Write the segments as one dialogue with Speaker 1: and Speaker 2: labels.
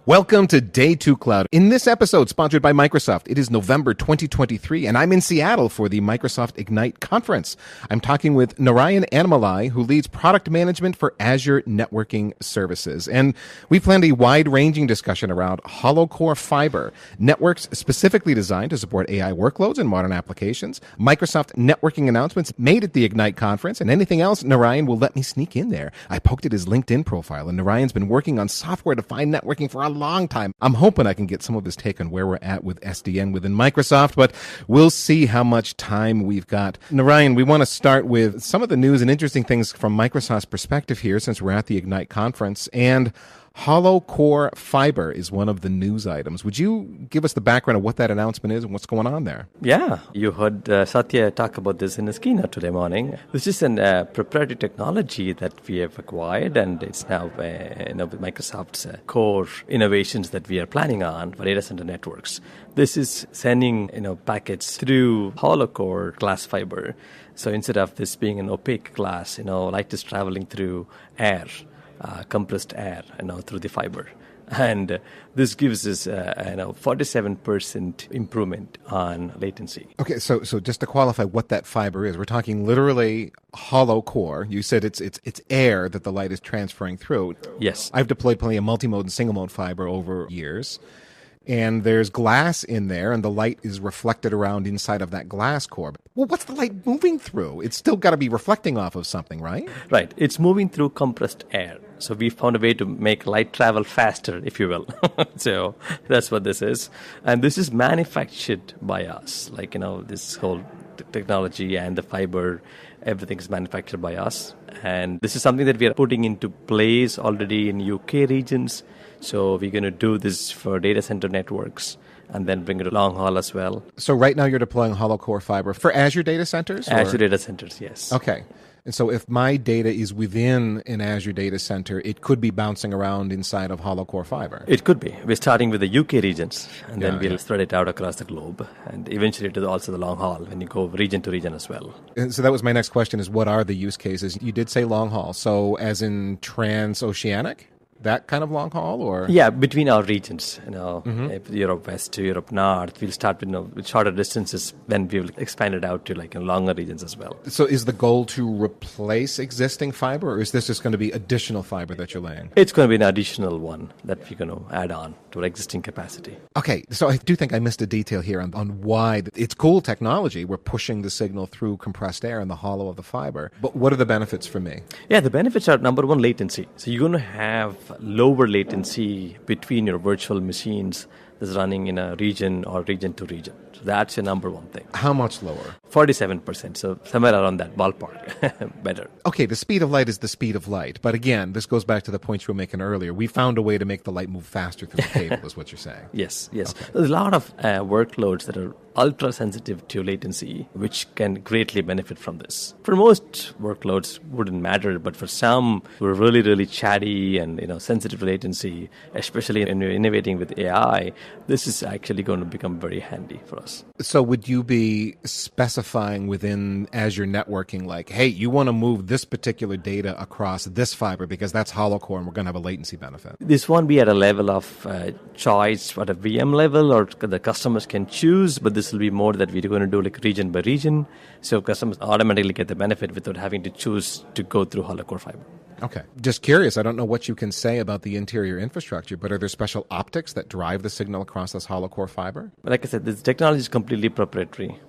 Speaker 1: Welcome to Day 2 Cloud. In this episode, sponsored by Microsoft, it is November 2023, and I'm in Seattle for the Microsoft Ignite conference. I'm talking with Narayan Annamalai, who leads product management for Azure Networking Services. And we planned a wide-ranging discussion around hollow core fiber, networks specifically designed to support AI workloads and modern applications, Microsoft networking announcements made at the Ignite conference, and anything else Narayan will let me sneak in there. I poked at his LinkedIn profile, and Narayan's been working on software-defined networking for a long time. I'm hoping I can get some of his take on where we're at with SDN within Microsoft, but we'll see how much time we've got. Narayan, we want to start with some of the news and interesting things from Microsoft's perspective here, since we're at the Ignite conference, and hollow core fiber is one of the news items. Would you give us the background of what that announcement is and what's going on there?
Speaker 2: Yeah, you heard Satya talk about this in his keynote today morning. This is a proprietary technology that we have acquired, and it's now with Microsoft's core innovations that we are planning on for data center networks. This is sending packets through hollow core glass fiber. So instead of this being an opaque glass, light is traveling through air. Compressed air, through the fiber, and this gives us 47% improvement on latency.
Speaker 1: Okay, so just to qualify what that fiber is, we're talking literally hollow core. You said it's air that the light is transferring through.
Speaker 2: Yes,
Speaker 1: I've deployed plenty of multi-mode and single-mode fiber over years. And there's glass in there, and the light is reflected around inside of that glass core. Well, what's the light moving through? It's still got to be reflecting off of something, right?
Speaker 2: Right. It's moving through compressed air. So we found a way to make light travel faster, if you will. So that's what this is. And this is manufactured by us. This whole technology and the fiber, everything is manufactured by us. And this is something that we are putting into place already in UK regions. So we're going to do this for data center networks and then bring it to long haul as well.
Speaker 1: So right now you're deploying hollow core fiber for Azure data centers?
Speaker 2: Azure data centers, yes.
Speaker 1: Okay. And so if my data is within an Azure data center, it could be bouncing around inside of hollow core fiber?
Speaker 2: It could be. We're starting with the UK regions, and then we'll spread it out across the globe, and eventually to also the long haul when you go region to region as well.
Speaker 1: And so that was my next question, is what are the use cases? You did say long haul, so as in transoceanic? That kind of long haul, or?
Speaker 2: Yeah, between our regions, Europe West to Europe North, we'll start with shorter distances, then we'll expand it out to longer regions as well.
Speaker 1: So is the goal to replace existing fiber, or is this just going to be additional fiber that you're laying?
Speaker 2: It's going to be an additional one that we're going to add on to our existing capacity.
Speaker 1: Okay, so I do think I missed a detail here on why it's cool technology. We're pushing the signal through compressed air in the hollow of the fiber. But what are the benefits for me?
Speaker 2: Yeah, the benefits are, number one, latency. So you're going to have lower latency between your virtual machines that's running in a region or region to region. So that's your number one thing.
Speaker 1: How much lower?
Speaker 2: 47%, so somewhere around that ballpark. Better.
Speaker 1: Okay, the speed of light is the speed of light. But again, this goes back to the points you were making earlier. We found a way to make the light move faster through the cable, is what you're saying.
Speaker 2: Yes.
Speaker 1: Okay.
Speaker 2: There's a lot of workloads that are ultra sensitive to latency, which can greatly benefit from this. For most workloads, wouldn't matter, but for some who are really, really chatty and sensitive to latency, especially when you're innovating with AI, this is actually going to become very handy for us.
Speaker 1: So would you be specifying within Azure networking, like, hey, you want to move this particular data across this fiber because that's hollow core and we're going to have a latency benefit?
Speaker 2: This won't be at a level of choice at a VM level, or the customers can choose, but this will be more that we're going to do region by region, so customers automatically get the benefit without having to choose to go through hollow core fiber.
Speaker 1: Okay. Just curious, I don't know what you can say about the interior infrastructure, but are there special optics that drive the signal across this hollow core fiber?
Speaker 2: But like I said, this technology is completely proprietary,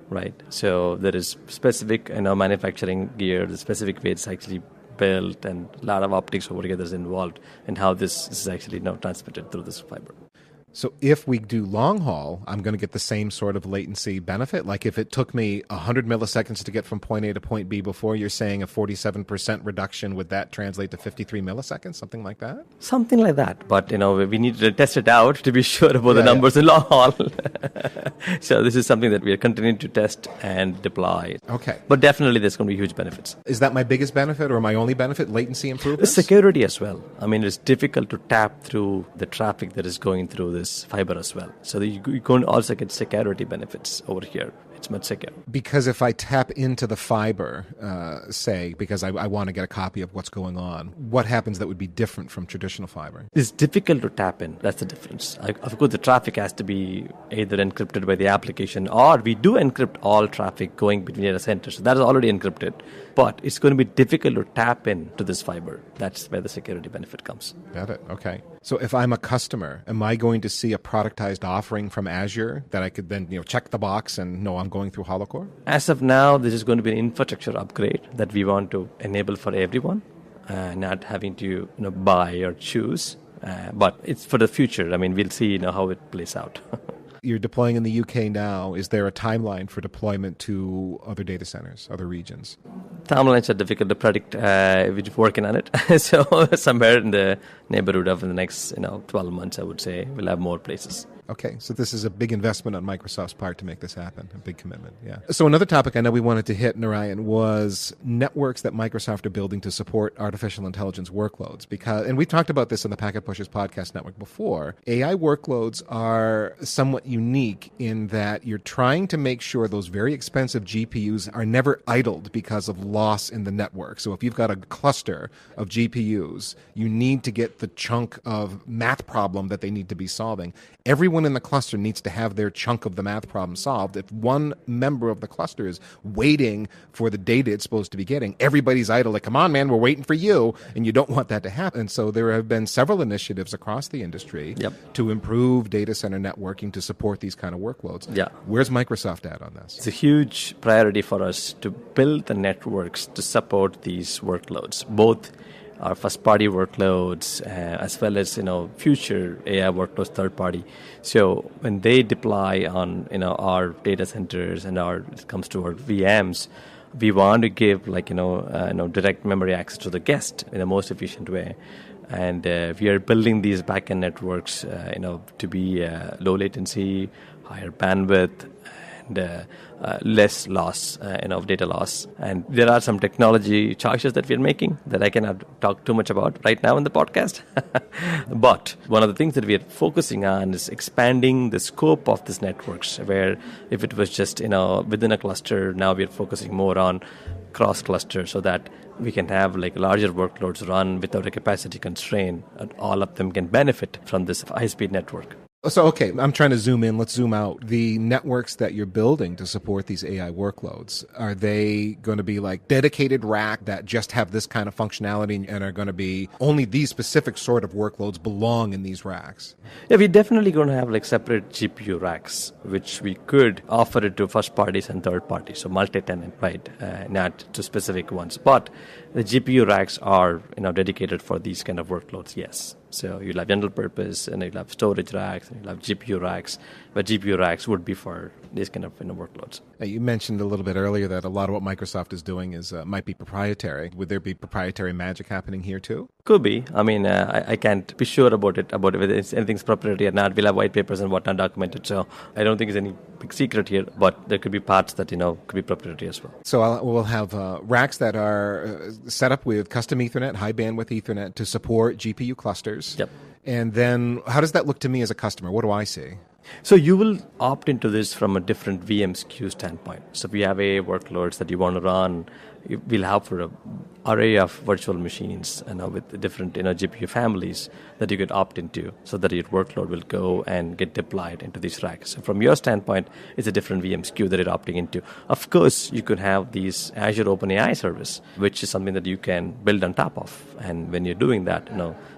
Speaker 2: right? So there is specific manufacturing gear, the specific way it's actually built, and a lot of optics over here that's involved in how this is actually now transmitted through this fiber.
Speaker 1: So if we do long haul, I'm going to get the same sort of latency benefit. Like if it took me 100 milliseconds to get from point A to point B before, you're saying a 47% reduction, would that translate to 53 milliseconds, something like that?
Speaker 2: Something like that. But, we need to test it out to be sure about the numbers in long haul. So this is something that we are continuing to test and deploy.
Speaker 1: Okay.
Speaker 2: But definitely there's going to be huge benefits.
Speaker 1: Is that my biggest benefit or my only benefit, latency improvements?
Speaker 2: Security as well. It's difficult to tap through the traffic that is going through this fiber as well. So you're going to also get security benefits over here. much, much secure.
Speaker 1: Because if I tap into the fiber, say, because I want to get a copy of what's going on, what happens that would be different from traditional fiber?
Speaker 2: It's difficult to tap in. That's the difference. Of course, the traffic has to be either encrypted by the application, or we do encrypt all traffic going between data centers. So that is already encrypted. But it's going to be difficult to tap into this fiber. That's where the security benefit comes.
Speaker 1: Got it. Okay. So if I'm a customer, am I going to see a productized offering from Azure that I could then check the box and know I'm going through HoloCore?
Speaker 2: As of now, this is going to be an infrastructure upgrade that we want to enable for everyone, not having to buy or choose. But it's for the future. I mean, we'll see how it plays out.
Speaker 1: You're deploying in the UK now. Is there a timeline for deployment to other data centers, other regions?
Speaker 2: Timelines are difficult to predict. We're working on it. So somewhere in the neighborhood of the next 12 months, I would say, we'll have more places.
Speaker 1: Okay, so this is a big investment on Microsoft's part to make this happen, a big commitment, yeah. So another topic I know we wanted to hit, Narayan, was networks that Microsoft are building to support artificial intelligence workloads. And we talked about this on the Packet Pushers podcast network before. AI workloads are somewhat unique in that you're trying to make sure those very expensive GPUs are never idled because of loss in the network. So if you've got a cluster of GPUs, you need to get the chunk of math problem that they need to be solving. Everyone in the cluster needs to have their chunk of the math problem solved. If one member of the cluster is waiting for the data it's supposed to be getting, everybody's idle, like, come on, man, we're waiting for you, and you don't want that to happen. So there have been several initiatives across the industry to improve data center networking to support these kind of workloads.
Speaker 2: Yeah.
Speaker 1: Where's Microsoft at on this?
Speaker 2: It's a huge priority for us to build the networks to support these workloads, both our first-party workloads as well as future AI workloads, third-party. So when they deploy on our data centers and it comes to our VMs, we want to give direct memory access to the guest in the most efficient way. And we are building these backend networks to be low latency, higher bandwidth, and less loss, data loss. And there are some technology choices that we're making that I cannot talk too much about right now in the podcast. But one of the things that we are focusing on is expanding the scope of these networks, where if it was just, within a cluster, now we're focusing more on cross-cluster so that we can have larger workloads run without a capacity constraint, and all of them can benefit from this high-speed network.
Speaker 1: So, okay, I'm trying to zoom in. Let's zoom out. The networks that you're building to support these AI workloads, are they going to be like dedicated rack that just have this kind of functionality and are going to be only these specific sort of workloads belong in these racks?
Speaker 2: Yeah, we're definitely going to have separate GPU racks, which we could offer it to first parties and third parties, so multi-tenant, right? Not to specific ones. But the GPU racks are dedicated for these kind of workloads, yes. So you'll have general purpose, and you'll have storage racks, and you'll have GPU racks. But GPU racks would be for these kind of workloads.
Speaker 1: You mentioned a little bit earlier that a lot of what Microsoft is doing is might be proprietary. Would there be proprietary magic happening here too?
Speaker 2: Could be. I mean, I can't be sure about whether anything's proprietary or not. We'll have white papers and whatnot documented. So I don't think there's any big secret here, but there could be parts that, could be proprietary as well.
Speaker 1: So we'll have racks that are set up with custom Ethernet, high bandwidth Ethernet to support GPU clusters.
Speaker 2: Yep.
Speaker 1: And then how does that look to me as a customer? What do I see?
Speaker 2: So you will opt into this from a different VM SKU standpoint. So if you have AI workloads that you want to run, we'll have for an array of virtual machines with different GPU families that you could opt into so that your workload will go and get deployed into these racks. So from your standpoint, it's a different VM SKU that you're opting into. Of course, you could have these Azure OpenAI service, which is something that you can build on top of. And when you're doing that,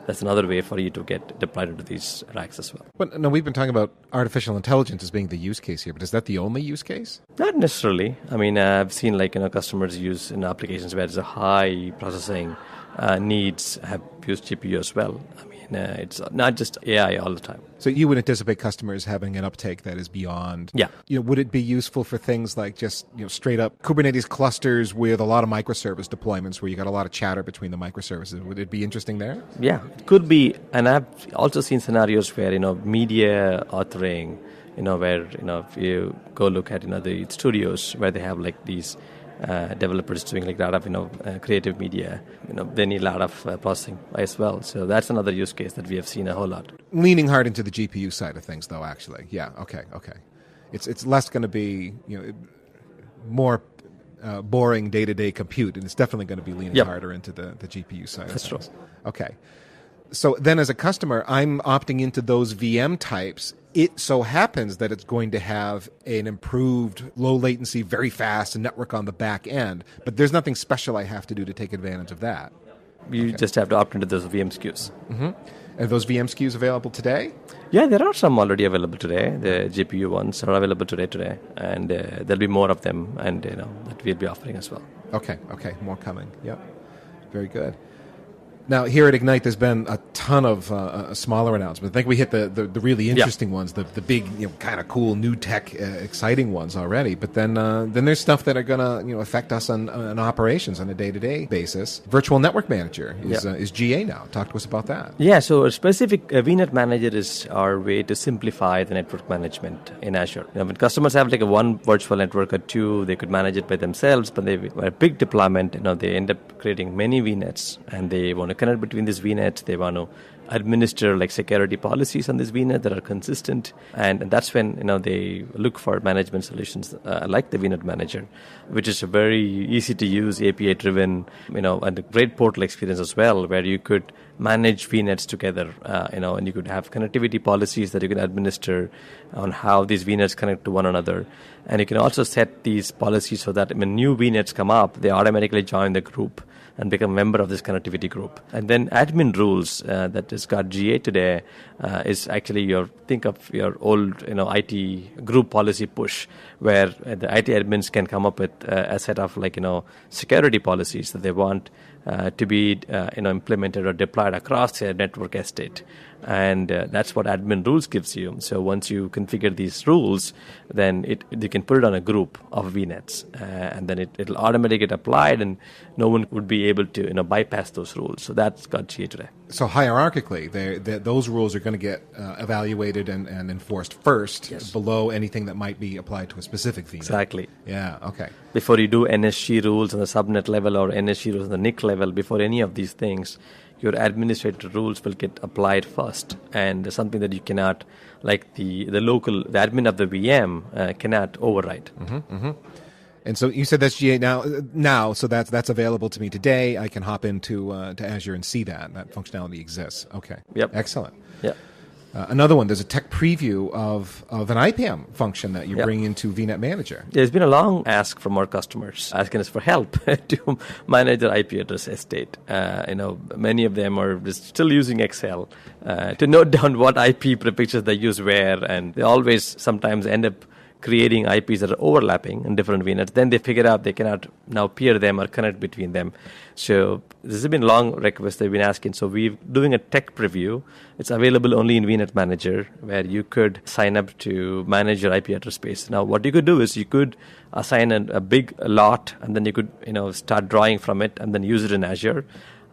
Speaker 2: that's another way for you to get deployed into these racks as well.
Speaker 1: But no, we've been talking about artificial intelligence as being the use case here, but is that the only use case?
Speaker 2: Not necessarily. I mean, I've seen customers use in applications where there's a high processing needs have used GPU as well. I mean, it's not just AI all the time.
Speaker 1: So you would anticipate customers having an uptake that is beyond.
Speaker 2: Yeah.
Speaker 1: Would it be useful for things like just straight up Kubernetes clusters with a lot of microservice deployments where you got a lot of chatter between the microservices? Would it be interesting there?
Speaker 2: Yeah, it could be. And I've also seen scenarios where media authoring, where if you go look at the studios where they have these developers doing a lot of creative media, they need a lot of processing as well. So that's another use case that we have seen a whole lot.
Speaker 1: Leaning hard into the GPU side of things, though. Actually, yeah, okay. It's less going to be more boring day-to-day compute, and it's definitely going to be leaning
Speaker 2: Yep.
Speaker 1: harder into the GPU side
Speaker 2: That's
Speaker 1: of
Speaker 2: true.
Speaker 1: things. Okay. So then as a customer, I'm opting into those VM types. It so happens that it's going to have an improved low latency, very fast network on the back end, but there's nothing special I have to do to take advantage of that.
Speaker 2: You just have to opt into those VM SKUs.
Speaker 1: Are those VM SKUs available today?
Speaker 2: Yeah, there are some already available today. The GPU ones are available today, and there'll be more of them, and that we'll be offering as well.
Speaker 1: Okay, more coming. Yep. Very good. Now, here at Ignite, there's been a ton of smaller announcements. I think we hit the really interesting ones, the big, kind of cool, new tech, exciting ones already. But then there's stuff that are going to affect us on operations on a day-to-day basis. Virtual Network Manager is GA now. Talk to us about that.
Speaker 2: Yeah, so a specific VNet Manager is our way to simplify the network management in Azure. When customers have like a one virtual network or two, they could manage it by themselves, but they have a big deployment. They end up creating many VNets, and they want to connect between these VNets. They want to administer like security policies on this VNet that are consistent, and that's when they look for management solutions like the VNet Manager, which is a very easy to use, API driven, and a great portal experience as well, where you could manage VNets together, and you could have connectivity policies that you can administer on how these VNets connect to one another. And you can also set these policies so that when new VNets come up, they automatically join the group and become a member of this connectivity group. And then admin rules that is got GA today is actually think of your old IT group policy push, where the IT admins can come up with a set of security policies that they want to be implemented or deployed across their network estate. And that's what admin rules gives you. So once you configure these rules, then you can put it on a group of VNets, and then it'll automatically get applied, and no one would be able to bypass those rules. So that's got GA today.
Speaker 1: So hierarchically, those rules are going to get evaluated and enforced first, below anything that might be applied to a specific VNet.
Speaker 2: Exactly.
Speaker 1: Yeah. Okay.
Speaker 2: Before you do NSG rules on the subnet level or NSG rules on the NIC level, before any of these things, your administrator rules will get applied first, and something that you cannot, like the admin of the VM cannot override.
Speaker 1: And so you said that's GA now, so that's available to me today. I can hop into to Azure and see that functionality exists. Okay.
Speaker 2: Yep.
Speaker 1: Excellent.
Speaker 2: Yeah.
Speaker 1: Another one, there's a tech preview of an IPAM function that you bring into VNet Manager.
Speaker 2: There's been a long ask from our customers asking us for help to manage their IP address estate. Many of them are just still using Excel to note down what IP prefixes they use where, and they always sometimes end up creating IPs that are overlapping in different VNets. Then they figure out they cannot now peer them or connect between them. So this has been a long request they've been asking. So we're doing a tech preview. It's available only in VNet Manager, where you could sign up to manage your IP address space. Now, what you could do is you could assign a big lot, and then you could start drawing from it and then use it in Azure.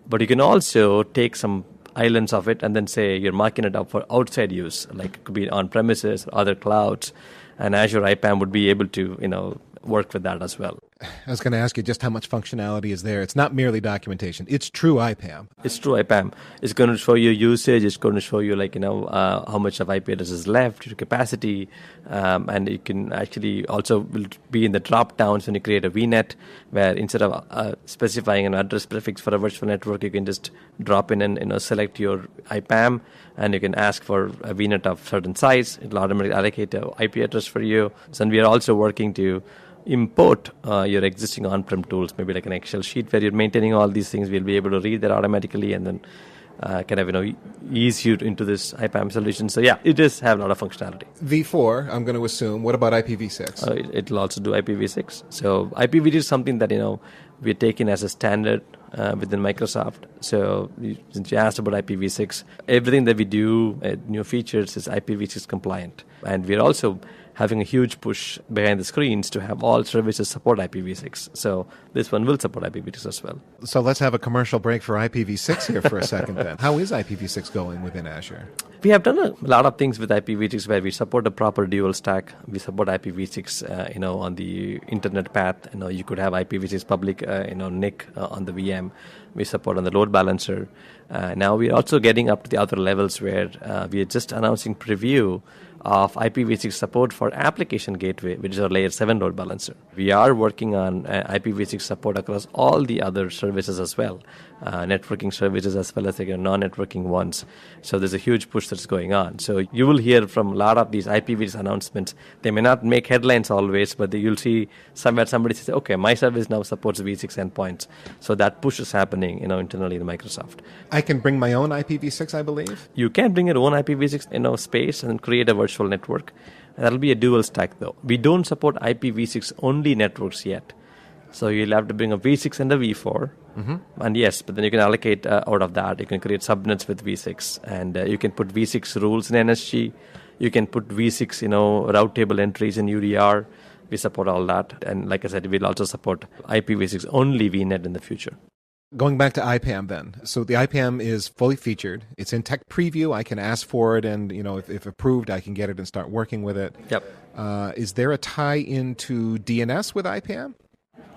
Speaker 2: But you can also take some islands of it and then say you're marking it up for outside use, like it could be on premises or other clouds. And Azure IPAM would be able to, work with that as well.
Speaker 1: I was going to ask you just how much functionality is there. It's not merely documentation. It's true IPAM.
Speaker 2: It's true IPAM. It's going to show you usage. It's going to show you, how much of IP address is left, your capacity. And you can actually also will be in the drop downs when you create a VNet, where instead of specifying an address prefix for a virtual network, you can just drop in and select your IPAM, and you can ask for a VNet of certain size. It'll automatically allocate an IP address for you. So we are also working to import your existing on-prem tools, maybe like an Excel sheet where you're maintaining all these things. We'll be able to read that automatically and then ease you into this IPAM solution. So yeah, it does have a lot of functionality.
Speaker 1: V4, I'm going to assume. What about IPv6?
Speaker 2: It'll also do IPv6. So IPv6 is something that we're taking as a standard within Microsoft. So since you asked about IPv6, everything that we do, new features, is IPv6 compliant. And we're also having a huge push behind the screens to have all services support IPv6. So this one will support IPv6 as well.
Speaker 1: So let's have a commercial break for IPv6 here for a second then. How is IPv6 going within Azure?
Speaker 2: We have done a lot of things with IPv6 where we support a proper dual stack. We support IPv6, on the internet path. You could have IPv6 public, NIC on the VM. We support on the load balancer. Now we're also getting up to the other levels where we are just announcing preview of IPv6 support for application gateway, which is our layer 7 load balancer. We are working on IPv6 support across all the other services as well, networking services as well as non-networking ones. So there's a huge push that's going on. So you will hear from a lot of these IPv6 announcements. They may not make headlines always, but you'll see somewhere somebody says, okay, my service now supports V6 endpoints. So that push is happening, internally in Microsoft.
Speaker 1: I can bring my own IPv6, I believe?
Speaker 2: You can bring your own IPv6, space and create a virtual network. That'll be a dual stack though. We don't support IPv6 only networks yet. So you'll have to bring a V6 and a V4. Mm-hmm. And yes, but then you can allocate out of that. You can create subnets with V6. And you can put V6 rules in NSG. You can put V6, route table entries in UDR. We support all that. And like I said, we'll also support IPv6 only VNet in the future.
Speaker 1: Going back to IPAM then. So the IPAM is fully featured. It's in tech preview. I can ask for it and, if approved, I can get it and start working with it.
Speaker 2: Yep.
Speaker 1: Is there a tie into DNS with IPAM?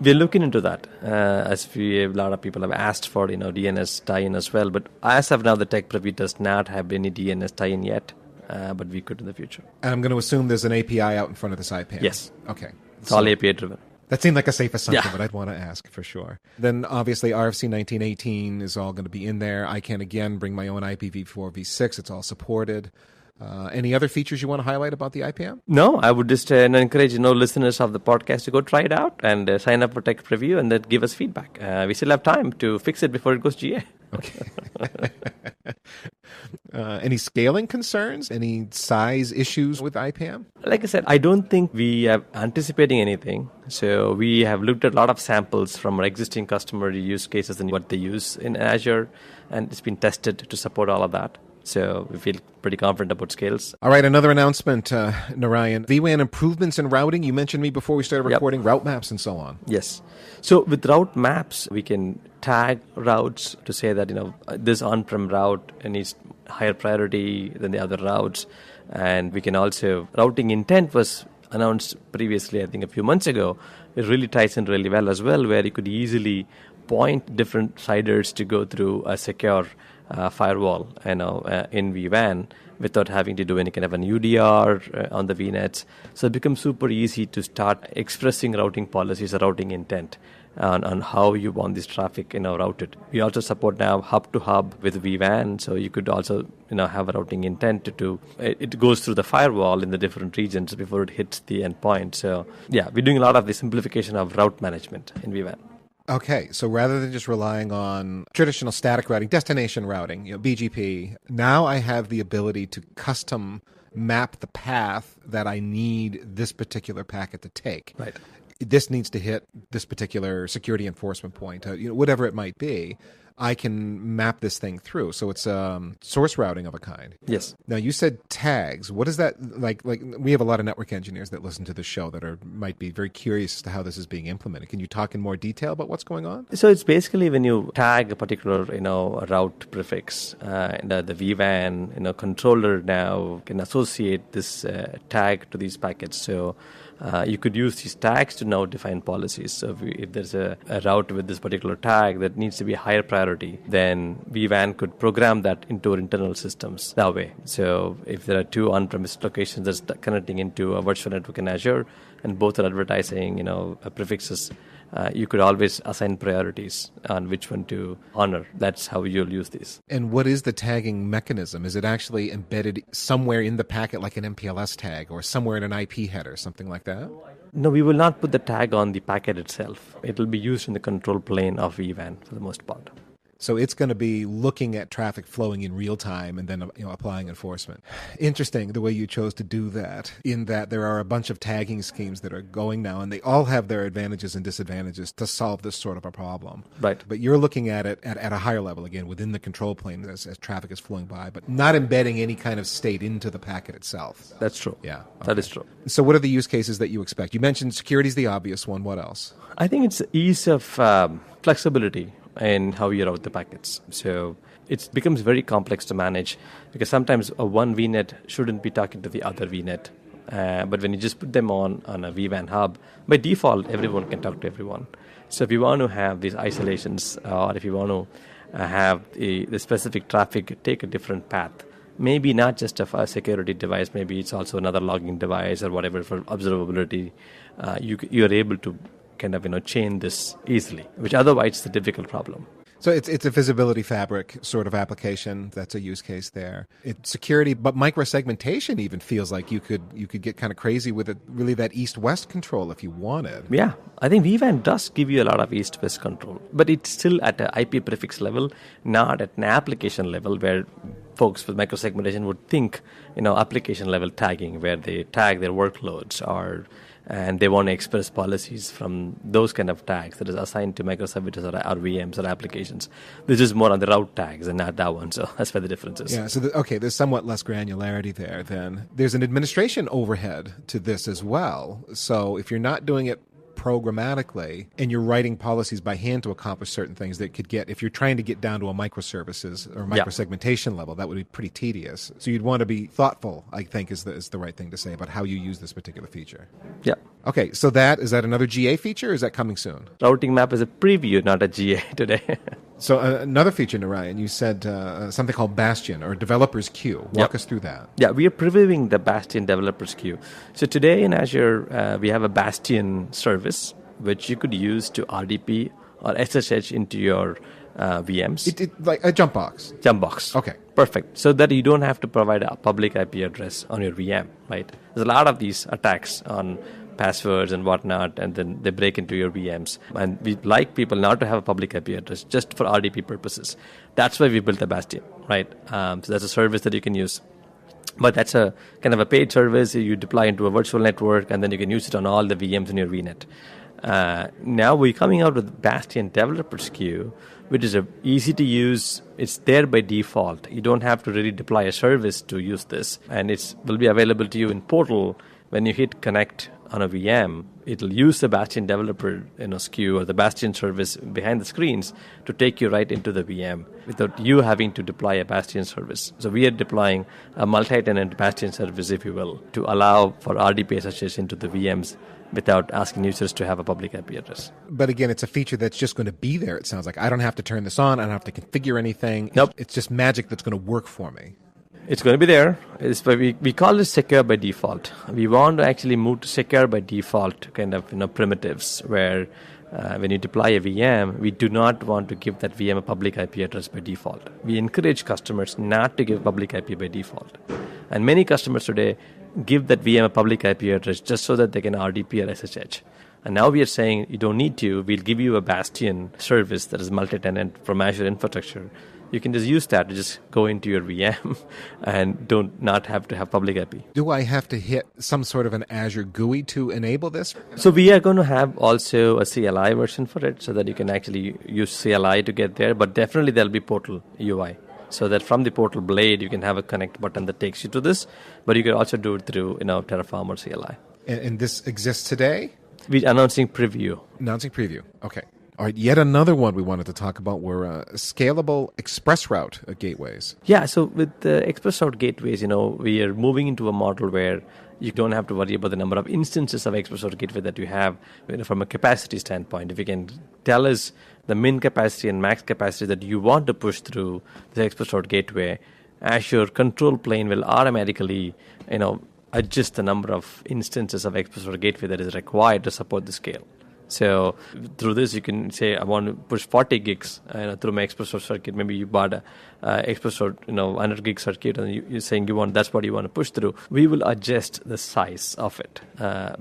Speaker 2: We're looking into that. A lot of people have asked for, DNS tie-in as well. But as of now, the tech preview does not have any DNS tie-in yet. But we could in the future. And
Speaker 1: I'm going to assume there's an API out in front of this IPAM.
Speaker 2: Yes.
Speaker 1: Okay.
Speaker 2: It's all API driven.
Speaker 1: That seemed like a safe assumption, but I'd want to ask for sure. Then obviously RFC 1918 is all going to be in there. I can again bring my own IPv4 v6. It's all supported. Any other features you want to highlight about the IPAM?
Speaker 2: No, I would just encourage listeners of the podcast to go try it out and sign up for tech preview and then give us feedback. We still have time to fix it before it goes GA.
Speaker 1: Okay. Any scaling concerns? Any size issues with IPAM?
Speaker 2: Like I said, I don't think we are anticipating anything. So we have looked at a lot of samples from our existing customer use cases and what they use in Azure, and it's been tested to support all of that. So we feel pretty confident about scales.
Speaker 1: All right, another announcement, Narayan. vWAN improvements in routing. You mentioned me before we started recording, route maps and so on.
Speaker 2: Yes. So with route maps, we can tag routes to say that, this on-prem route needs higher priority than the other routes. And we can also, routing intent was announced previously, I think a few months ago. It really ties in really well as well, where you could easily point different siders to go through a secure firewall, in vWAN without having to do any kind of an UDR on the VNets. So it becomes super easy to start expressing routing policies or routing intent on how you want this traffic, routed. We also support now hub to hub with vWAN, so you could also, have a routing intent it goes through the firewall in the different regions before it hits the endpoint. So yeah, we're doing a lot of the simplification of route management in vWAN.
Speaker 1: Okay, so rather than just relying on traditional static routing, destination routing, BGP, now I have the ability to custom map the path that I need this particular packet to take.
Speaker 2: Right.
Speaker 1: This needs to hit this particular security enforcement point, whatever it might be. I can map this thing through. So it's source routing of a kind.
Speaker 2: Yes.
Speaker 1: Now, you said tags. What is that like? Like, we have a lot of network engineers that listen to the show that might be very curious as to how this is being implemented. Can you talk in more detail about what's going on?
Speaker 2: So it's basically when you tag a particular, route prefix, the vWAN, controller now can associate this tag to these packets. So you could use these tags to now define policies. So if there's a route with this particular tag that needs to be higher priority, then vWAN could program that into our internal systems that way. So if there are two on-premise locations that's connecting into a virtual network in Azure, and both are advertising, prefixes, you could always assign priorities on which one to honor. That's how you'll use these.
Speaker 1: And what is the tagging mechanism? Is it actually embedded somewhere in the packet like an MPLS tag or somewhere in an IP header, something like that?
Speaker 2: No, we will not put the tag on the packet itself. It will be used in the control plane of vWAN for the most part.
Speaker 1: So it's going to be looking at traffic flowing in real time and then applying enforcement. Interesting the way you chose to do that, in that there are a bunch of tagging schemes that are going now, and they all have their advantages and disadvantages to solve this sort of a problem.
Speaker 2: Right.
Speaker 1: But you're looking at it at a higher level, again, within the control plane as traffic is flowing by, but not embedding any kind of state into the packet itself.
Speaker 2: That's true.
Speaker 1: Yeah. Okay.
Speaker 2: That is true.
Speaker 1: So what are the use cases that you expect? You mentioned security is the obvious one. What else?
Speaker 2: I think it's ease of flexibility in how you route the packets. So it becomes very complex to manage because sometimes one VNet shouldn't be talking to the other VNet. But when you just put them on a vWAN hub, by default, everyone can talk to everyone. So if you want to have these isolations or if you want to have the specific traffic take a different path, maybe not just a security device, maybe it's also another logging device or whatever for observability. You're able to kind of chain this easily, which otherwise is a difficult problem.
Speaker 1: So it's a visibility fabric sort of application. That's a use case there. It's security, but microsegmentation even feels like you could get kind of crazy with it. Really, that east-west control if you wanted.
Speaker 2: Yeah, I think vWAN does give you a lot of east-west control, but it's still at an IP prefix level, not at an application level where folks with microsegmentation would think, application level tagging, where they tag their workloads and they want to express policies from those kind of tags that is assigned to microservices or VMs or applications. This is more on the route tags and not that one. So that's where the difference is.
Speaker 1: Yeah, so there's somewhat less granularity there then. There's an administration overhead to this as well. So if you're not doing it programmatically and you're writing policies by hand to accomplish certain things that could get, if you're trying to get down to a microservices or microsegmentation level, that would be pretty tedious. So you'd want to be thoughtful, I think is the right thing to say about how you use this particular feature.
Speaker 2: Yeah.
Speaker 1: Okay, so is that another GA feature or is that coming soon?
Speaker 2: Routing map is a preview, not a GA today.
Speaker 1: So another feature, Narayan, you said something called Bastion or Developers Queue. Walk us through that.
Speaker 2: Yeah, we are previewing the Bastion Developers Queue. So today in Azure, we have a Bastion service, which you could use to RDP or SSH into your VMs.
Speaker 1: Like a jump box.
Speaker 2: Jump box.
Speaker 1: Okay.
Speaker 2: Perfect. So that you don't have to provide a public IP address on your VM, right? There's a lot of these attacks on passwords and whatnot, and then they break into your VMs. And we like people not to have a public IP address just for RDP purposes. That's why we built the Bastion, right? So that's a service that you can use. But that's a kind of a paid service. You deploy into a virtual network, and then you can use it on all the VMs in your VNet. Now we're coming out with Bastion Developers Queue, which is easy to use. It's there by default. You don't have to really deploy a service to use this. And it will be available to you in Portal. When you hit connect on a VM, it'll use the Bastion developer queue or the Bastion service behind the screens to take you right into the VM without you having to deploy a Bastion service. So we are deploying a multi-tenant Bastion service, if you will, to allow for RDP association into the VMs without asking users to have a public IP address.
Speaker 1: But again, it's a feature that's just going to be there, it sounds like. I don't have to turn this on. I don't have to configure anything.
Speaker 2: Nope.
Speaker 1: It's just magic that's going to work for me.
Speaker 2: It's going to be there. We call this secure by default. We want to actually move to secure by default kind of primitives where when you deploy a VM, we do not want to give that VM a public IP address by default. We encourage customers not to give public IP by default. And many customers today give that VM a public IP address just so that they can RDP or SSH. And now we are saying you don't need to. We'll give you a Bastion service that is multi-tenant from Azure infrastructure. You can just use that to just go into your VM and not have to have public IP.
Speaker 1: Do I have to hit some sort of an Azure GUI to enable this?
Speaker 2: So we are going to have also a CLI version for it so that you can actually use CLI to get there. But definitely there'll be Portal UI. So that from the Portal Blade, you can have a connect button that takes you to this. But you can also do it through Terraform or CLI.
Speaker 1: And this exists today?
Speaker 2: We're announcing preview.
Speaker 1: Announcing preview. Okay. All right, yet another one we wanted to talk about were scalable express route gateways.
Speaker 2: Yeah, so with the express route gateways, we are moving into a model where you don't have to worry about the number of instances of express route gateway that you have from a capacity standpoint. If you can tell us the min capacity and max capacity that you want to push through the express route gateway, Azure control plane will automatically, adjust the number of instances of express route gateway that is required to support the scale. So through this, you can say, I want to push 40 gigs through my express route circuit. Maybe you bought a express route, 100 gig circuit, and you're saying that's what you want to push through. We will adjust the size of it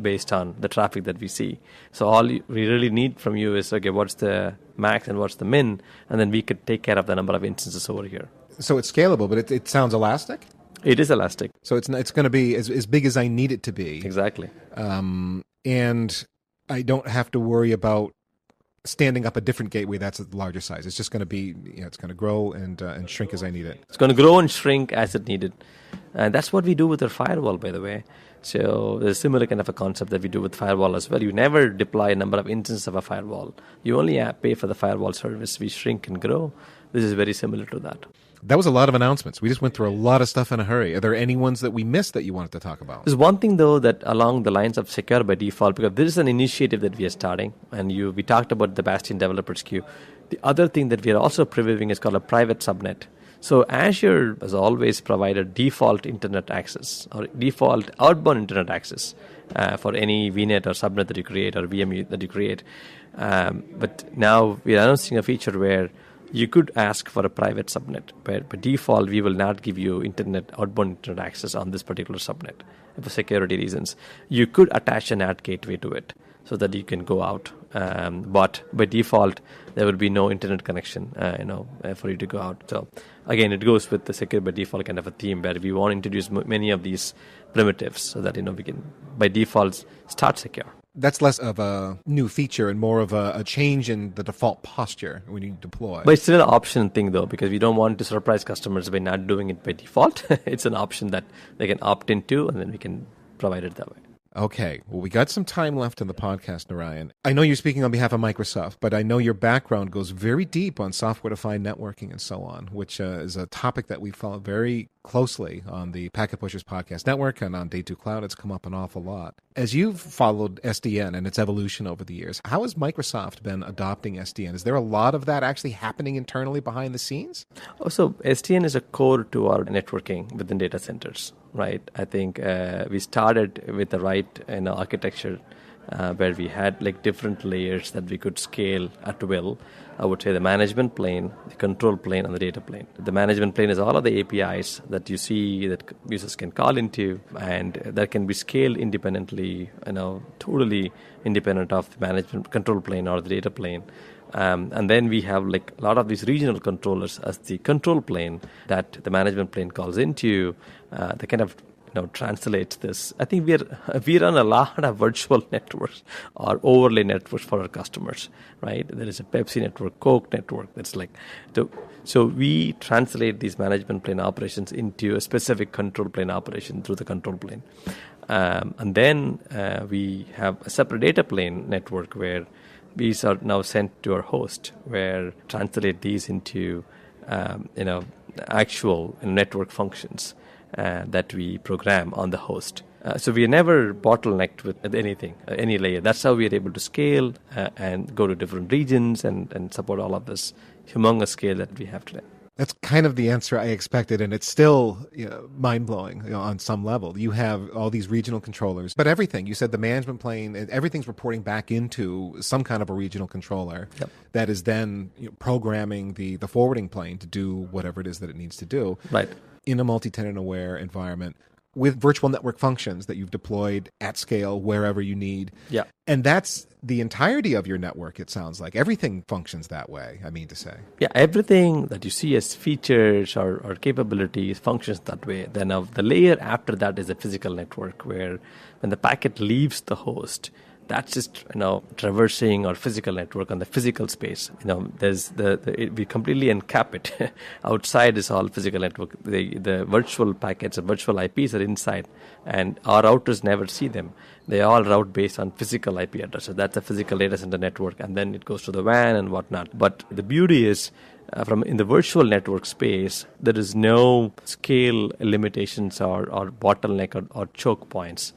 Speaker 2: based on the traffic that we see. So all we really need from you is, okay, what's the max and what's the min? And then we could take care of the number of instances over here.
Speaker 1: So it's scalable, but it sounds elastic?
Speaker 2: It is elastic.
Speaker 1: So it's going to be as big as I need it to be.
Speaker 2: Exactly.
Speaker 1: And I don't have to worry about standing up a different gateway that's at the larger size. It's just going to be, it's going to grow and shrink as I need it.
Speaker 2: It's going to grow and shrink as it needed. And that's what we do with our firewall, by the way. So there's a similar kind of a concept that we do with firewall as well. You never deploy a number of instances of a firewall. You only pay for the firewall service. We shrink and grow. This is very similar to that.
Speaker 1: That was a lot of announcements. We just went through a lot of stuff in a hurry. Are there any ones that we missed that you wanted to talk about?
Speaker 2: There's one thing, though, that along the lines of secure by default, because this is an initiative that we are starting, and we talked about the Bastion Developers Queue. The other thing that we are also previewing is called a private subnet. So Azure has always provided default internet access or default outbound internet access for any VNet or subnet that you create or VM that you create. But now we're announcing a feature where you could ask for a private subnet, where by default we will not give you outbound internet access on this particular subnet for security reasons. You could attach an NAT gateway to it so that you can go out, but by default there will be no internet connection, for you to go out. So again, it goes with the secure by default kind of a theme where we want to introduce many of these primitives so that we can by default start secure.
Speaker 1: That's less of a new feature and more of a change in the default posture when you deploy.
Speaker 2: But it's still an option thing, though, because we don't want to surprise customers by not doing it by default. It's an option that they can opt into, and then we can provide it that way.
Speaker 1: Okay. Well, we got some time left in the podcast, Narayan. I know you're speaking on behalf of Microsoft, but I know your background goes very deep on software-defined networking and so on, which is a topic that we follow very closely on the Packet Pushers Podcast Network and on Day 2 Cloud. It's come up an awful lot. As you've followed SDN and its evolution over the years, how has Microsoft been adopting SDN? Is there a lot of that actually happening internally behind the scenes?
Speaker 2: So SDN is a core to our networking within data centers, right? I think we started with the right architecture where we had like different layers that we could scale at will. I would say the management plane, the control plane, and the data plane. The management plane is all of the APIs that you see that users can call into, and that can be scaled independently, totally independent of the management control plane or the data plane. And then we have like a lot of these regional controllers as the control plane that the management plane calls into. They kind of translates this. I think we run a lot of virtual networks or overlay networks for our customers, right? There is a Pepsi network, Coke network. That's like so we translate these management plane operations into a specific control plane operation through the control plane, and then we have a separate data plane network where these are now sent to our host, where translate these into actual network functions that we program on the host. So we are never bottlenecked with anything, any layer. That's how we are able to scale and go to different regions and support all of this humongous scale that we have today.
Speaker 1: That's kind of the answer I expected, and it's still mind-blowing on some level. You have all these regional controllers, but everything, you said the management plane, everything's reporting back into some kind of a regional controller that is then programming the forwarding plane to do whatever it is that it needs to do.
Speaker 2: Right.
Speaker 1: In a multi-tenant aware environment with virtual network functions that you've deployed at scale wherever you need.
Speaker 2: Yeah.
Speaker 1: And that's the entirety of your network, it sounds like. Everything functions that way, I mean to say.
Speaker 2: Yeah, everything that you see as features or capabilities functions that way. Then the layer after that is a physical network where when the packet leaves the host, that's just traversing our physical network on the physical space. There's we completely encap it. Outside is all physical network. The virtual packets or virtual IPs are inside, and our routers never see them. They all route based on physical IP addresses. That's a physical data center network, and then it goes to the WAN and whatnot. But the beauty is, in the virtual network space, there is no scale limitations or bottleneck or choke points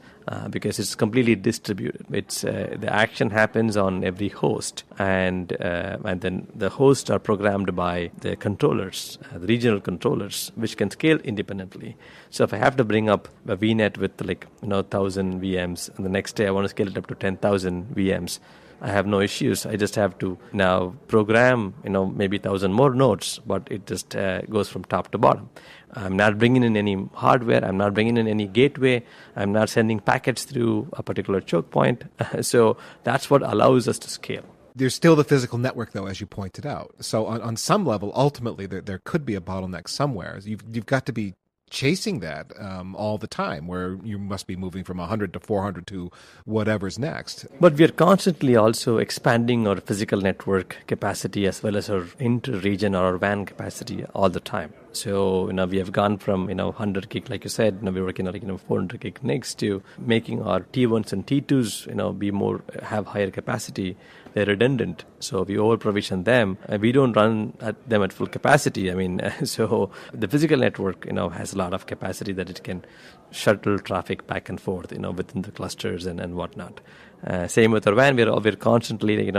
Speaker 2: because it's completely distributed. It's the action happens on every host, and then the hosts are programmed by the controllers, the regional controllers, which can scale independently. So if I have to bring up a VNet with 1,000 VMs, and the next day I want to scale it up to 10,000 VMs, I have no issues. I just have to now program, maybe 1,000 more nodes, but it just goes from top to bottom. I'm not bringing in any hardware. I'm not bringing in any gateway. I'm not sending packets through a particular choke point. So that's what allows us to scale.
Speaker 1: There's still the physical network, though, as you pointed out. So on some level, ultimately, there could be a bottleneck somewhere. You've got to be chasing that all the time, where you must be moving from 100 to 400 to whatever's next.
Speaker 2: But we are constantly also expanding our physical network capacity as well as our inter-region or our WAN capacity all the time. So, we have gone from, 100 gig, like you said, we're working on, 400 gig NICs to making our T1s and T2s, have higher capacity. They're redundant. So we over-provision them. We don't run them at full capacity. So the physical network, has a lot of capacity that it can shuttle traffic back and forth, within the clusters and whatnot. Same with our WAN. We're constantly,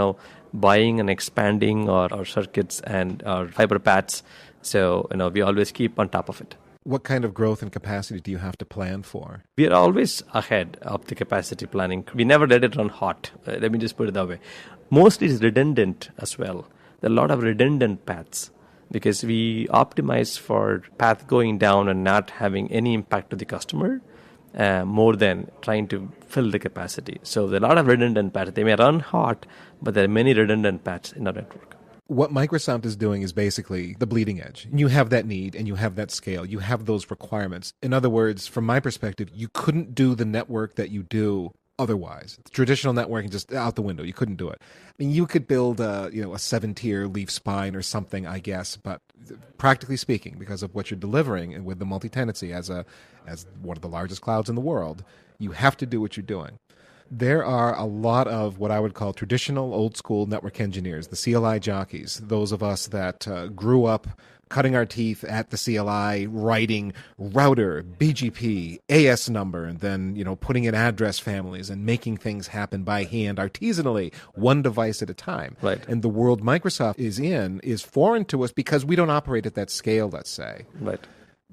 Speaker 2: buying and expanding our circuits and our fiber paths So, we always keep on top of it.
Speaker 1: What kind of growth and capacity do you have to plan for?
Speaker 2: We are always ahead of the capacity planning. We never let it run hot. Let me just put it that way. Mostly it's redundant as well. There are a lot of redundant paths because we optimize for path going down and not having any impact to the customer more than trying to fill the capacity. So there are a lot of redundant paths. They may run hot, but there are many redundant paths in our network.
Speaker 1: What Microsoft is doing is basically the bleeding edge. You have that need and you have that scale. You have those requirements. In other words, from my perspective, you couldn't do the network that you do otherwise. Traditional networking just out the window. You couldn't do it. I mean, you could build a 7-tier leaf spine or something, I guess, but practically speaking, because of what you're delivering and with the multi-tenancy as one of the largest clouds in the world, you have to do what you're doing. There are a lot of what I would call traditional old school network engineers, the CLI jockeys, those of us that grew up cutting our teeth at the CLI, writing router, BGP, AS number, and then, putting in address families and making things happen by hand artisanally, one device at a time.
Speaker 2: Right.
Speaker 1: And the world Microsoft is in is foreign to us because we don't operate at that scale, let's say.
Speaker 2: Right.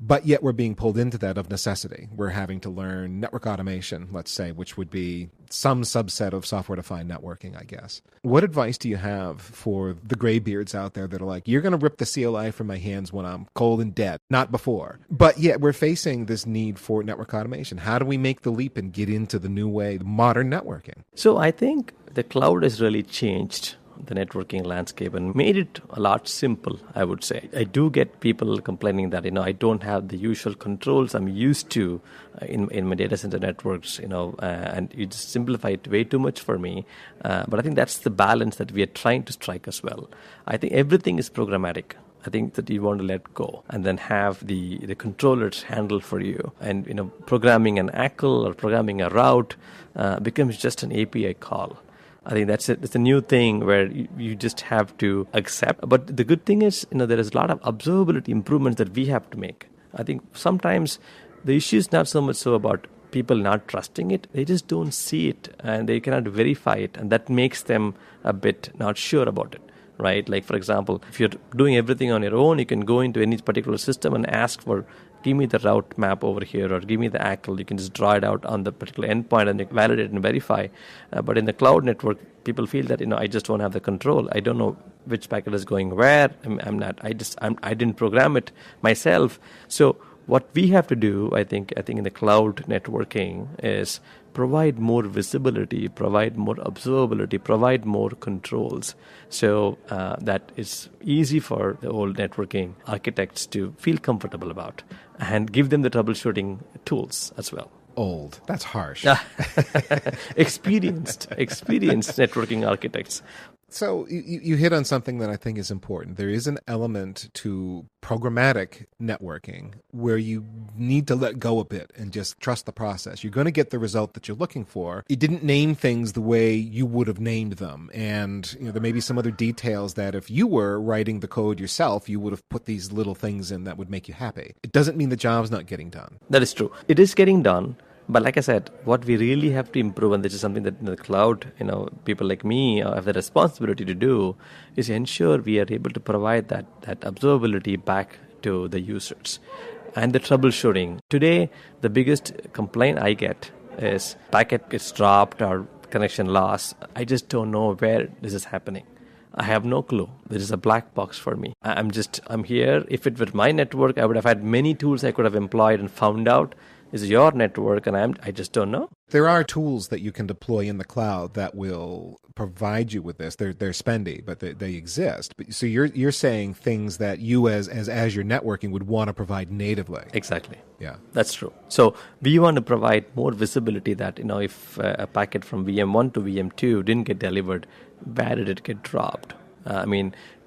Speaker 1: But yet we're being pulled into that of necessity. We're having to learn network automation, let's say, which would be some subset of software-defined networking, I guess. What advice do you have for the graybeards out there that are like, you're going to rip the CLI from my hands when I'm cold and dead? Not before. But yet we're facing this need for network automation. How do we make the leap and get into the new way, modern networking?
Speaker 2: So I think the cloud has really changed the networking landscape and made it a lot simple, I would say. I do get people complaining that, I don't have the usual controls I'm used to in my data center networks, and you just simplify it way too much for me. But I think that's the balance that we are trying to strike as well. I think everything is programmatic. I think that you want to let go and then have the controllers handle for you. And, programming an ACL or programming a route becomes just an API call. I think that's it. It's a new thing where you just have to accept. But the good thing is, there is a lot of observability improvements that we have to make. I think sometimes the issue is not so much so about people not trusting it. They just don't see it and they cannot verify it. And that makes them a bit not sure about it, right? Like, for example, if you're doing everything on your own, you can go into any particular system and ask for, give me the route map over here or give me the ACL. You can just draw it out on the particular endpoint and validate and verify. But in the cloud network, people feel that, I just don't have the control. I don't know which packet is going where. I didn't program it myself. So what we have to do, I think in the cloud networking is provide more visibility, provide more observability, provide more controls. So that is easy for the old networking architects to feel comfortable about and give them the troubleshooting tools as well.
Speaker 1: Old. That's harsh.
Speaker 2: Experienced networking architects.
Speaker 1: So you hit on something that I think is important. There is an element to programmatic networking where you need to let go a bit and just trust the process. You're going to get the result that you're looking for. You didn't name things the way you would have named them. And there may be some other details that if you were writing the code yourself, you would have put these little things in that would make you happy. It doesn't mean the job's not getting done.
Speaker 2: That is true. It is getting done. But like I said, what we really have to improve, and this is something that in the cloud, people like me have the responsibility to do, is ensure we are able to provide that observability back to the users. And the troubleshooting. Today, the biggest complaint I get is packet gets dropped or connection loss. I just don't know where this is happening. I have no clue. There is a black box for me. I'm here. If it were my network, I would have had many tools I could have employed and found out. Is your network, and I just don't know.
Speaker 1: There are tools that you can deploy in the cloud that will provide you with this. They're spendy, but they exist. But so you're saying things that you as Azure networking would want to provide natively.
Speaker 2: Exactly.
Speaker 1: Yeah,
Speaker 2: that's true. So we want to provide more visibility that if a packet from VM1 to VM2 didn't get delivered, where did it get dropped?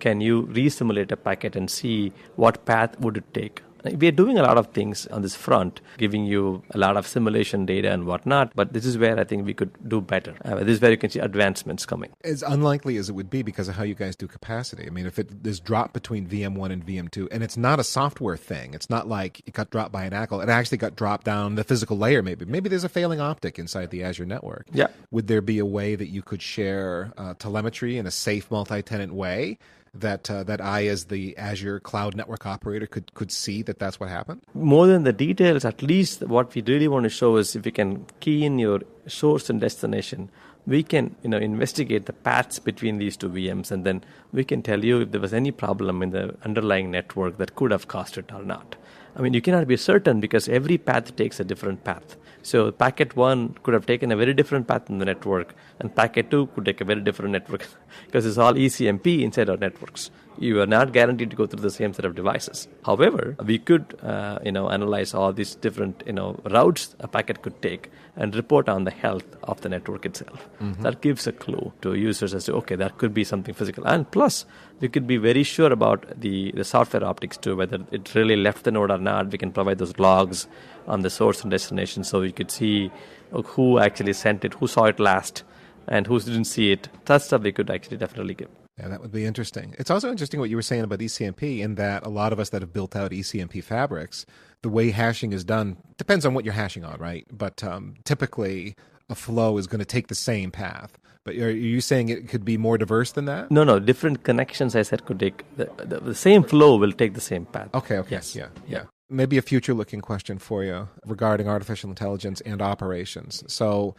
Speaker 2: Can you re-simulate a packet and see what path would it take? We are doing a lot of things on this front, giving you a lot of simulation data and whatnot, but this is where I think we could do better. This is where you can see advancements coming.
Speaker 1: As unlikely as it would be because of how you guys do capacity. If it is dropped between VM1 and VM2, and it's not a software thing, it's not like it got dropped by an ACL, it actually got dropped down the physical layer maybe. Maybe there's a failing optic inside the Azure network.
Speaker 2: Yeah.
Speaker 1: Would there be a way that you could share telemetry in a safe multi-tenant way? that I, as the Azure cloud network operator, could see that that's what happened?
Speaker 2: More than the details, at least what we really want to show is if you can key in your source and destination, we can investigate the paths between these two VMs, and then we can tell you if there was any problem in the underlying network that could have caused it or not. I mean, you cannot be certain because every path takes a different path. So packet 1 could have taken a very different path in the network, and packet 2 could take a very different network because it's all ECMP inside our networks. You are not guaranteed to go through the same set of devices. However, we could analyze all these different routes a packet could take and report on the health of the network itself. Mm-hmm. That gives a clue to users as to, okay, that could be something physical. And plus, we could be very sure about the software optics too, whether it really left the node or not. We can provide those logs on the source and destination so we could see who actually sent it, who saw it last, and who didn't see it. That stuff we could actually definitely give.
Speaker 1: Yeah, that would be interesting. It's also interesting what you were saying about ECMP, in that a lot of us that have built out ECMP fabrics, the way hashing is done depends on what you're hashing on, right? But typically, a flow is going to take the same path. But are you saying it could be more diverse than that?
Speaker 2: No. Different connections, I said, could take the same flow will take the same path.
Speaker 1: Okay.
Speaker 2: Yes.
Speaker 1: Yeah. Maybe a future-looking question for you regarding artificial intelligence and operations. So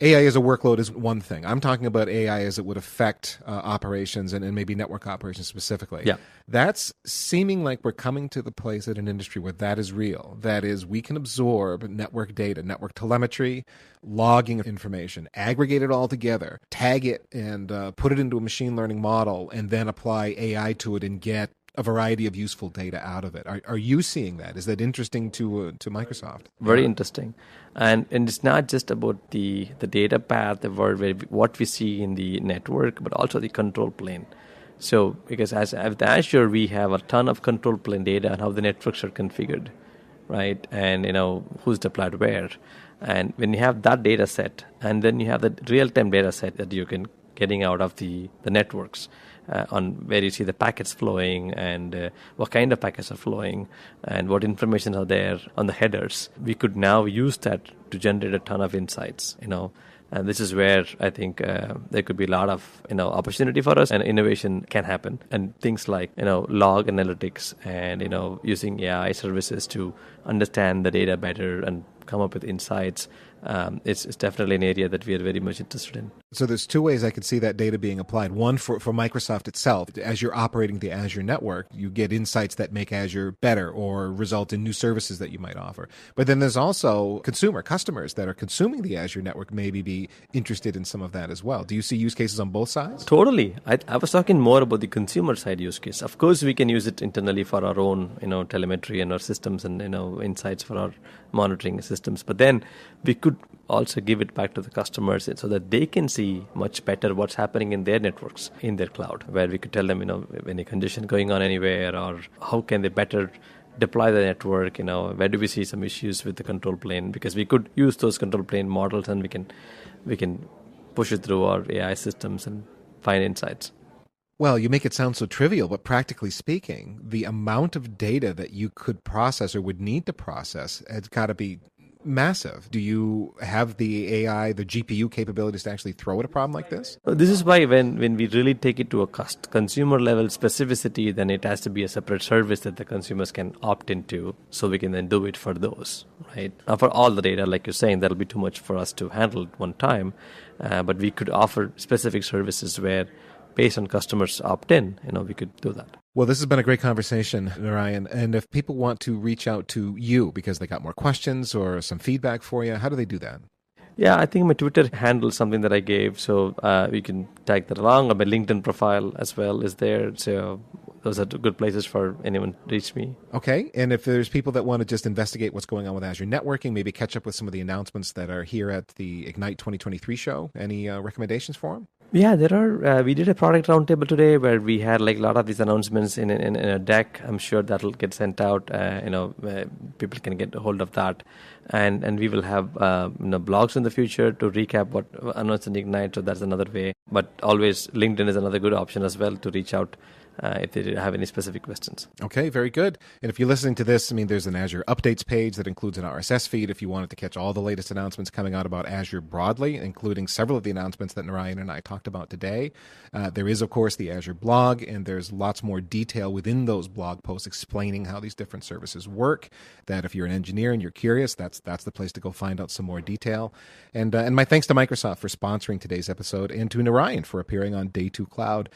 Speaker 1: AI as a workload is one thing. I'm talking about AI as it would affect operations and maybe network operations specifically.
Speaker 2: Yeah.
Speaker 1: That's seeming like we're coming to the place in an industry where that is real. That is, we can absorb network data, network telemetry, logging information, aggregate it all together, tag it, and put it into a machine learning model, and then apply AI to it and get a variety of useful data out of it. Are you seeing that? Is that interesting to Microsoft?
Speaker 2: Very interesting. And it's not just about the data path, what we see in the network, but also the control plane. So because with Azure, we have a ton of control plane data on how the networks are configured, right? And who's deployed where. And when you have that data set, and then you have the real-time data set that you can getting out of the networks, on where you see the packets flowing and what kind of packets are flowing and what information are there on the headers. We could now use that to generate a ton of insights, and this is where I think there could be a lot of opportunity for us, and innovation can happen. And things like log analytics and using AI services to understand the data better and come up with insights. It's definitely an area that we are very much interested in.
Speaker 1: So there's two ways I could see that data being applied. One, for Microsoft itself. As you're operating the Azure network, you get insights that make Azure better or result in new services that you might offer. But then there's also customers that are consuming the Azure network maybe be interested in some of that as well. Do you see use cases on both sides?
Speaker 2: Totally. I was talking more about the consumer side use case. Of course, we can use it internally for our own telemetry and our systems and insights for our monitoring systems. But then we could also give it back to the customers so that they can see much better what's happening in their networks, in their cloud, where we could tell them, any condition going on anywhere, or how can they better deploy the network, where do we see some issues with the control plane, because we could use those control plane models and we can push it through our AI systems and find insights.
Speaker 1: Well, you make it sound so trivial, but practically speaking, the amount of data that you could process or would need to process has got to be massive. Do you have the AI, the GPU capabilities to actually throw at a problem like this?
Speaker 2: This is why when we really take it to a consumer level specificity, then it has to be a separate service that the consumers can opt into, so we can then do it for those, right? Now, for all the data, like you're saying, that'll be too much for us to handle at one time, but we could offer specific services where, based on customers opt-in, we could do that.
Speaker 1: Well, this has been a great conversation, Narayan. And if people want to reach out to you because they got more questions or some feedback for you, how do they do that?
Speaker 2: Yeah, I think my Twitter handle is something that I gave, so you can tag that along. Or my LinkedIn profile as well is there. So those are good places for anyone to reach me.
Speaker 1: Okay. And if there's people that want to just investigate what's going on with Azure networking, maybe catch up with some of the announcements that are here at the Ignite 2023 show, any recommendations for them?
Speaker 2: Yeah, there are. We did a product roundtable today where we had a lot of these announcements in a deck. I'm sure that'll get sent out. People can get a hold of that, and we will have blogs in the future to recap what announced in Ignite. So that's another way. But always LinkedIn is another good option as well to reach out if they have any specific questions.
Speaker 1: Okay, very good. And if you're listening to this, there's an Azure updates page that includes an RSS feed if you wanted to catch all the latest announcements coming out about Azure broadly, including several of the announcements that Narayan and I talked about today. There is, of course, the Azure blog, and there's lots more detail within those blog posts explaining how these different services work, that if you're an engineer and you're curious, that's the place to go find out some more detail. And my thanks to Microsoft for sponsoring today's episode, and to Narayan for appearing on Day 2 Cloud.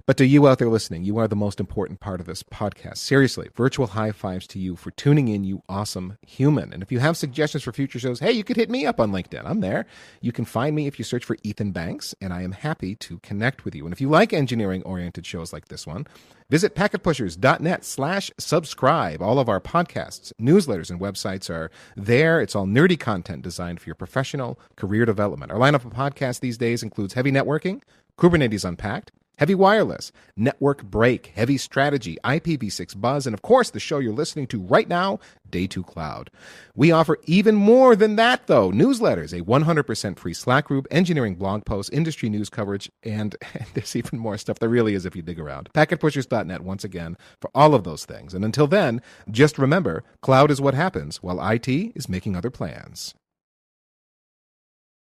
Speaker 1: But to you out there listening, you are the most important part of this podcast. Seriously, virtual high fives to you for tuning in, you awesome human. And if you have suggestions for future shows, hey, you could hit me up on LinkedIn. I'm there. You can find me if you search for Ethan Banks, and I am happy to connect with you. And if you like engineering-oriented shows like this one, visit packetpushers.net/subscribe. All of our podcasts, newsletters, and websites are there. It's all nerdy content designed for your professional career development. Our lineup of podcasts these days includes Heavy Networking, Kubernetes Unpacked, Heavy Wireless, Network Break, Heavy Strategy, IPv6 Buzz, and of course the show you're listening to right now, Day 2 Cloud. We offer even more than that, though. Newsletters, a 100% free Slack group, engineering blog posts, industry news coverage, and there's even more stuff. There really is if you dig around. Packetpushers.net, once again, for all of those things. And until then, just remember, cloud is what happens while IT is making other plans.